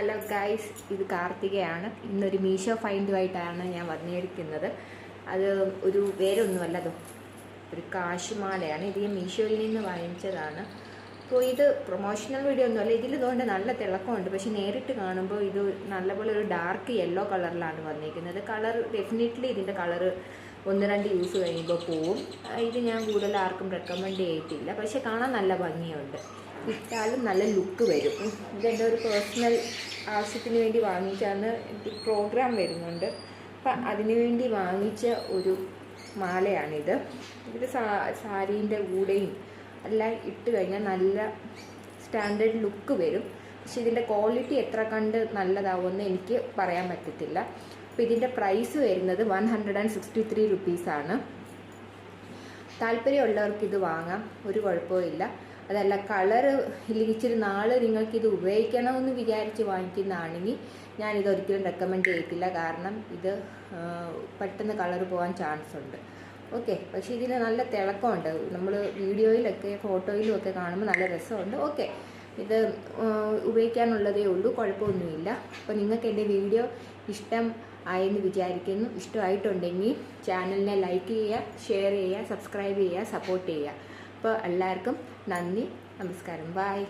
Hello guys, ഇത് കാർത്തികയാണ്. ഇന്നൊരു മീഷോ ഫൈൻഡുമായിട്ടാണ് ഞാൻ വന്നിരിക്കുന്നത്. അത് ഒരു വേറെ ഒന്നുമല്ല, അത് ഒരു കാശുമാലയാണ്. ഇത് ഞാൻ മീഷോയിൽ നിന്ന് വാങ്ങിച്ചതാണ്. അപ്പോൾ ഇത് പ്രൊമോഷണൽ വീഡിയോ ഒന്നുമല്ല. ഇതിൽ ഇതുകൊണ്ട് നല്ല തിളക്കമുണ്ട്, പക്ഷെ നേരിട്ട് കാണുമ്പോൾ ഇത് നല്ലപോലെ ഒരു ഡാർക്ക് യെല്ലോ കളറിലാണ് വന്നിരിക്കുന്നത്. കളർ ഡെഫിനറ്റ്ലി ഇതിൻ്റെ കളറ് 1-2 യൂസ് കഴിയുമ്പോൾ പോവും. ഇത് ഞാൻ കൂടുതൽ ആർക്കും റെക്കമെൻഡ് ചെയ്തിട്ടില്ല, പക്ഷെ കാണാൻ നല്ല ഭംഗിയുണ്ട്. ഇട്ടാലും നല്ല ലുക്ക് വരും. ഇതെൻ്റെ ഒരു പേഴ്സണൽ ആവശ്യത്തിന് വേണ്ടി വാങ്ങിച്ചാണ്. എനിക്ക് പ്രോഗ്രാം വരുന്നുണ്ട്, അപ്പം അതിനു വേണ്ടി വാങ്ങിച്ച ഒരു മാലയാണിത്. ഇതിൽ സാരീൻ്റെ കൂടെയും എല്ലാം ഇട്ട് കഴിഞ്ഞാൽ നല്ല സ്റ്റാൻഡേർഡ് ലുക്ക് വരും. പക്ഷെ ഇതിൻ്റെ ക്വാളിറ്റി എത്ര കണ്ട് നല്ലതാവുമെന്ന് എനിക്ക് പറയാൻ പറ്റത്തില്ല. അപ്പോൾ ഇതിൻ്റെ പ്രൈസ് വരുന്നത് 163 റുപ്പീസാണ്. താല്പര്യമുള്ളവർക്ക് ഇത് വാങ്ങാം, ഒരു കുഴപ്പമില്ല. അതല്ല, കളറ് ഇല്ലെങ്കിൽ ഇച്ചിരി നാൾ നിങ്ങൾക്കിത് ഉപയോഗിക്കണമെന്ന് വിചാരിച്ച് വാങ്ങിക്കുന്നതാണെങ്കിൽ ഞാനിതൊരിക്കലും റെക്കമെൻഡ് ചെയ്യത്തില്ല. കാരണം ഇത് പെട്ടെന്ന് കളറ് പോകാൻ ചാൻസ് ഉണ്ട്. ഓക്കെ, പക്ഷേ ഇതിന് നല്ല തിളക്കമുണ്ട്. നമ്മൾ വീഡിയോയിലൊക്കെ ഫോട്ടോയിലും ഒക്കെ കാണുമ്പോൾ നല്ല രസമുണ്ട്. ഓക്കെ, ഇത് ഉപയോഗിക്കാനുള്ളതേ ഉള്ളൂ, കുഴപ്പമൊന്നുമില്ല. അപ്പോൾ നിങ്ങൾക്ക് എൻ്റെ വീഡിയോ ഇഷ്ടം ആയെന്ന് വിചാരിക്കുന്നു. ഇഷ്ടമായിട്ടുണ്ടെങ്കിൽ ചാനലിനെ ലൈക്ക് ചെയ്യുക, ഷെയർ ചെയ്യുക, സബ്സ്ക്രൈബ് ചെയ്യുക, സപ്പോർട്ട് ചെയ്യുക. അപ്പോൾ എല്ലാവർക്കും നന്ദി, നമസ്കാരം, ബൈ.